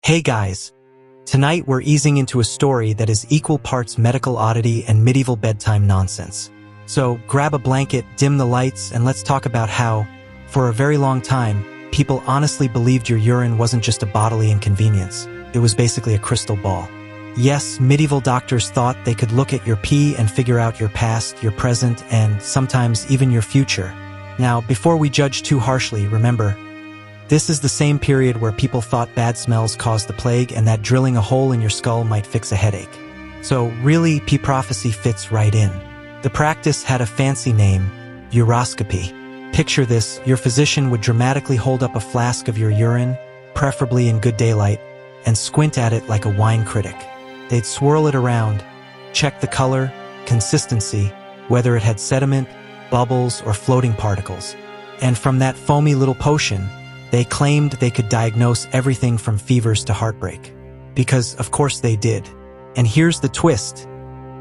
Hey guys! Tonight we're easing into a story that is equal parts medical oddity and medieval bedtime nonsense. So grab a blanket, dim the lights, and let's talk about how, for a very long time, people honestly believed your urine wasn't just a bodily inconvenience. It was basically a crystal ball. Yes, medieval doctors thought they could look at your pee and figure out your past, your present, and sometimes even your future. Now, before we judge too harshly, remember, this is the same period where people thought bad smells caused the plague and that drilling a hole in your skull might fix a headache. So really, pee prophecy fits right in. The practice had a fancy name, uroscopy. Picture this, your physician would dramatically hold up a flask of your urine, preferably in good daylight, and squint at it like a wine critic. They'd swirl it around, check the color, consistency, whether it had sediment, bubbles, or floating particles. And from that foamy little potion, they claimed they could diagnose everything from fevers to heartbreak. Because, of course, they did. And here's the twist.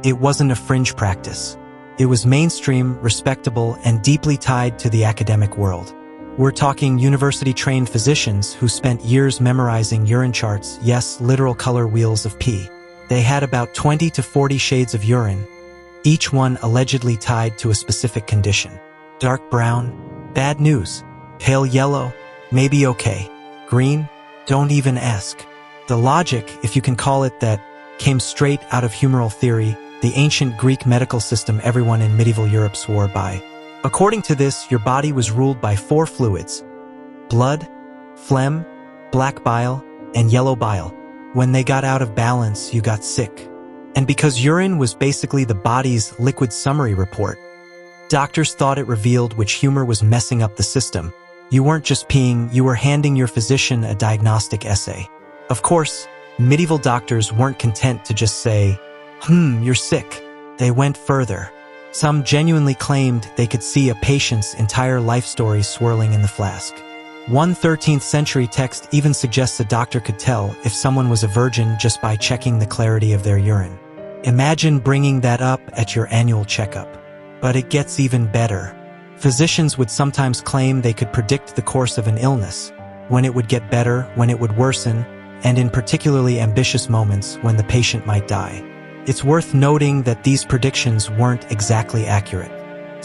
It wasn't a fringe practice. It was mainstream, respectable, and deeply tied to the academic world. We're talking university-trained physicians who spent years memorizing urine charts, yes, literal color wheels of pee. They had about 20 to 40 shades of urine, each one allegedly tied to a specific condition. Dark brown? Bad news. Pale yellow? Maybe okay. Green? Don't even ask. The logic, if you can call it that, came straight out of humoral theory, the ancient Greek medical system everyone in medieval Europe swore by. According to this, your body was ruled by 4 fluids: blood, phlegm, black bile, and yellow bile. When they got out of balance, you got sick. And because urine was basically the body's liquid summary report, doctors thought it revealed which humor was messing up the system. You weren't just peeing, you were handing your physician a diagnostic essay. Of course, medieval doctors weren't content to just say, you're sick. They went further. Some genuinely claimed they could see a patient's entire life story swirling in the flask. One 13th century text even suggests a doctor could tell if someone was a virgin just by checking the clarity of their urine. Imagine bringing that up at your annual checkup. But it gets even better. Physicians would sometimes claim they could predict the course of an illness, when it would get better, when it would worsen, and in particularly ambitious moments when the patient might die. It's worth noting that these predictions weren't exactly accurate.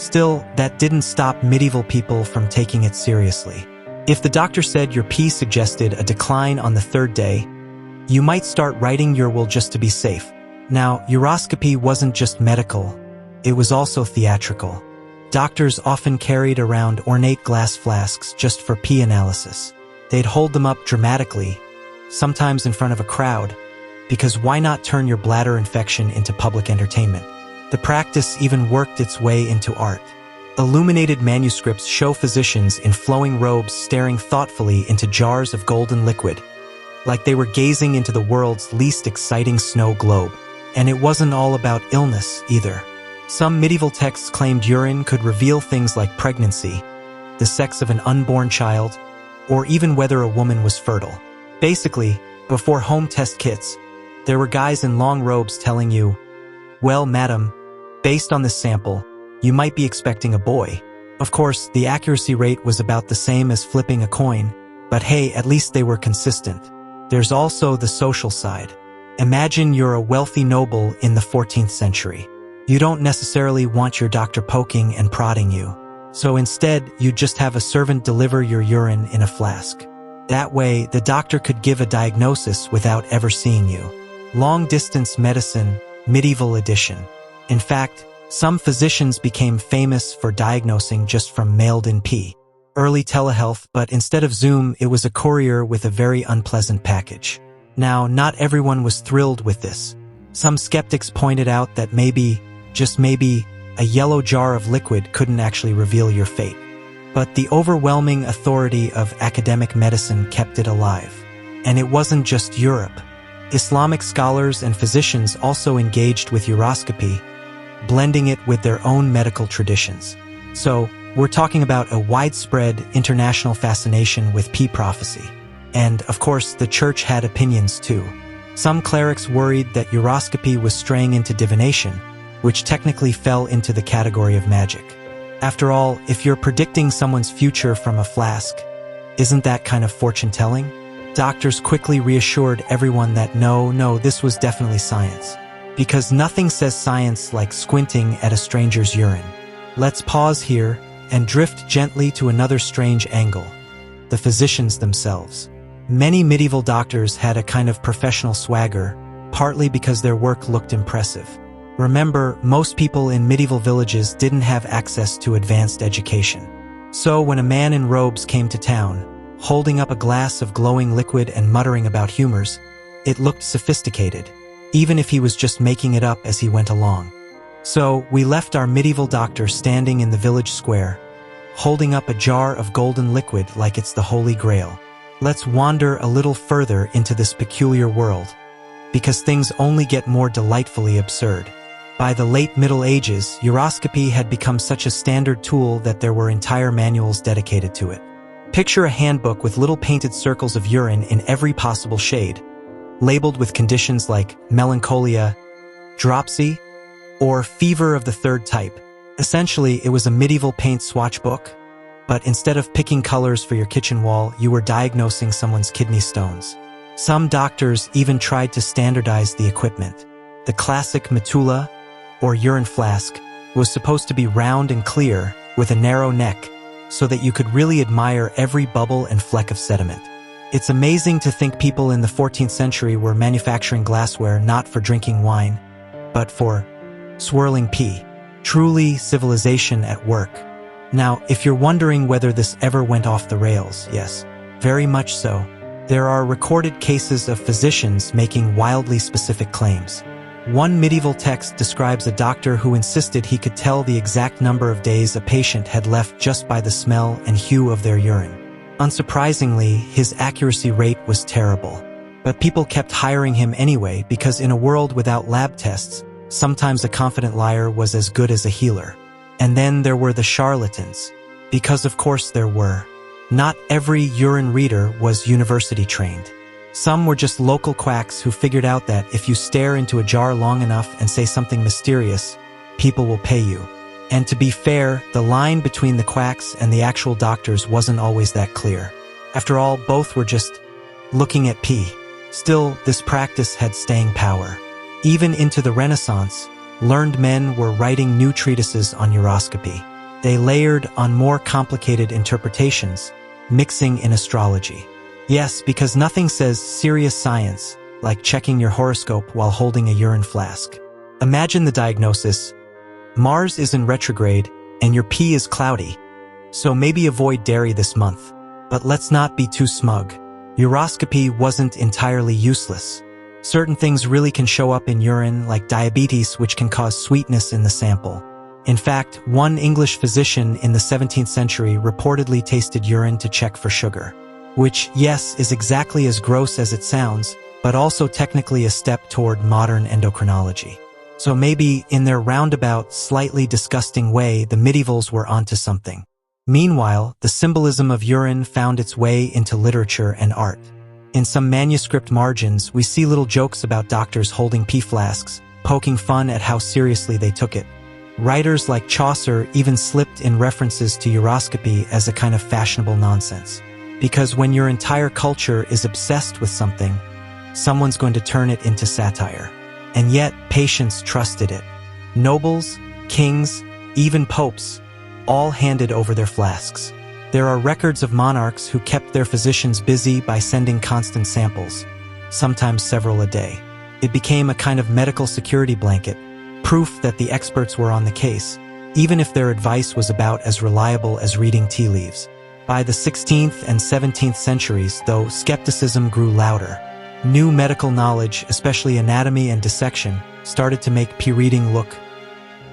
Still, that didn't stop medieval people from taking it seriously. If the doctor said your pee suggested a decline on the 3rd day, you might start writing your will just to be safe. Now, uroscopy wasn't just medical, it was also theatrical. Doctors often carried around ornate glass flasks just for pee analysis. They'd hold them up dramatically, sometimes in front of a crowd, because why not turn your bladder infection into public entertainment? The practice even worked its way into art. Illuminated manuscripts show physicians in flowing robes staring thoughtfully into jars of golden liquid, like they were gazing into the world's least exciting snow globe. And it wasn't all about illness either. Some medieval texts claimed urine could reveal things like pregnancy, the sex of an unborn child, or even whether a woman was fertile. Basically, before home test kits, there were guys in long robes telling you, well, madam, based on this sample, you might be expecting a boy. Of course, the accuracy rate was about the same as flipping a coin, but hey, at least they were consistent. There's also the social side. Imagine you're a wealthy noble in the 14th century. You don't necessarily want your doctor poking and prodding you. So instead, you just have a servant deliver your urine in a flask. That way, the doctor could give a diagnosis without ever seeing you. Long-distance medicine, medieval edition. In fact, some physicians became famous for diagnosing just from mailed-in pee. Early telehealth, but instead of Zoom, it was a courier with a very unpleasant package. Now, not everyone was thrilled with this. Some skeptics pointed out that maybe, just maybe, a yellow jar of liquid couldn't actually reveal your fate. But the overwhelming authority of academic medicine kept it alive. And it wasn't just Europe. Islamic scholars and physicians also engaged with uroscopy, blending it with their own medical traditions. So, we're talking about a widespread international fascination with pee prophecy. And, of course, the church had opinions too. Some clerics worried that uroscopy was straying into divination, which technically fell into the category of magic. After all, if you're predicting someone's future from a flask, isn't that kind of fortune-telling? doctors quickly reassured everyone that no, this was definitely science. Because nothing says science like squinting at a stranger's urine. Let's pause here and drift gently to another strange angle: the physicians themselves. Many medieval doctors had a kind of professional swagger, partly because their work looked impressive. Remember, most people in medieval villages didn't have access to advanced education. So when a man in robes came to town, holding up a glass of glowing liquid and muttering about humors, it looked sophisticated, even if he was just making it up as he went along. So we left our medieval doctor standing in the village square, holding up a jar of golden liquid like it's the Holy Grail. Let's wander a little further into this peculiar world, because things only get more delightfully absurd. By the late Middle Ages, uroscopy had become such a standard tool that there were entire manuals dedicated to it. Picture a handbook with little painted circles of urine in every possible shade, labeled with conditions like melancholia, dropsy, or fever of the third type. Essentially, it was a medieval paint swatch book, but instead of picking colors for your kitchen wall, you were diagnosing someone's kidney stones. Some doctors even tried to standardize the equipment. The classic matula, or urine flask, was supposed to be round and clear with a narrow neck so that you could really admire every bubble and fleck of sediment. It's amazing to think people in the 14th century were manufacturing glassware not for drinking wine, but for swirling pee. Truly civilization at work. Now, if you're wondering whether this ever went off the rails, yes, very much so. There are recorded cases of physicians making wildly specific claims. One medieval text describes a doctor who insisted he could tell the exact number of days a patient had left just by the smell and hue of their urine. Unsurprisingly, his accuracy rate was terrible. But people kept hiring him anyway because in a world without lab tests, sometimes a confident liar was as good as a healer. And then there were the charlatans. Because of course there were. Not every urine reader was university trained. Some were just local quacks who figured out that if you stare into a jar long enough and say something mysterious, people will pay you. And to be fair, the line between the quacks and the actual doctors wasn't always that clear. After all, both were just looking at pee. Still, this practice had staying power. Even into the Renaissance, learned men were writing new treatises on uroscopy. They layered on more complicated interpretations, mixing in astrology. Yes, because nothing says serious science like checking your horoscope while holding a urine flask. Imagine the diagnosis: Mars is in retrograde and your pee is cloudy, so maybe avoid dairy this month. But let's not be too smug. Uroscopy wasn't entirely useless. Certain things really can show up in urine, like diabetes, which can cause sweetness in the sample. In fact, one English physician in the 17th century reportedly tasted urine to check for sugar. Which, yes, is exactly as gross as it sounds, but also technically a step toward modern endocrinology. So maybe, in their roundabout, slightly disgusting way, the medievals were onto something. Meanwhile, the symbolism of urine found its way into literature and art. In some manuscript margins, we see little jokes about doctors holding pee flasks, poking fun at how seriously they took it. Writers like Chaucer even slipped in references to uroscopy as a kind of fashionable nonsense. Because when your entire culture is obsessed with something, someone's going to turn it into satire. And yet, patients trusted it. Nobles, kings, even popes, all handed over their flasks. There are records of monarchs who kept their physicians busy by sending constant samples, sometimes several a day. It became a kind of medical security blanket, proof that the experts were on the case, even if their advice was about as reliable as reading tea leaves. By the 16th and 17th centuries, though, skepticism grew louder. New medical knowledge, especially anatomy and dissection, started to make pee reading look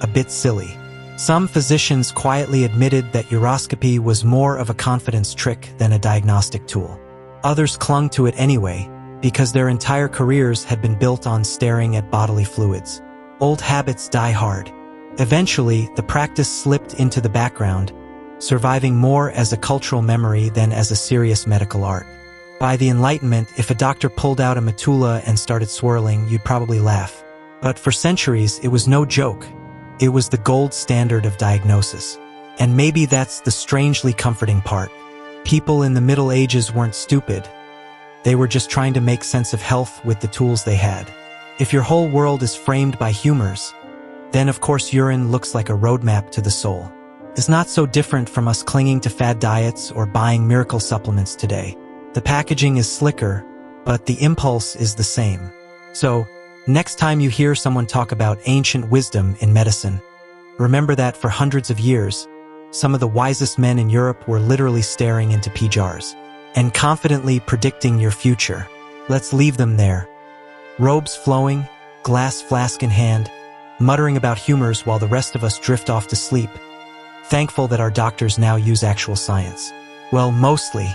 a bit silly. Some physicians quietly admitted that uroscopy was more of a confidence trick than a diagnostic tool. Others clung to it anyway, because their entire careers had been built on staring at bodily fluids. Old habits die hard. Eventually, the practice slipped into the background, surviving more as a cultural memory than as a serious medical art. By the Enlightenment, if a doctor pulled out a matula and started swirling, you'd probably laugh. But for centuries, it was no joke. It was the gold standard of diagnosis. And maybe that's the strangely comforting part. People in the Middle Ages weren't stupid. They were just trying to make sense of health with the tools they had. If your whole world is framed by humors, then of course urine looks like a roadmap to the soul. It's not so different from us clinging to fad diets or buying miracle supplements today. The packaging is slicker, but the impulse is the same. So, next time you hear someone talk about ancient wisdom in medicine, remember that for hundreds of years, some of the wisest men in Europe were literally staring into pee jars and confidently predicting your future. Let's leave them there. Robes flowing, glass flask in hand, muttering about humors while the rest of us drift off to sleep. Thankful that our doctors now use actual science. Well, mostly.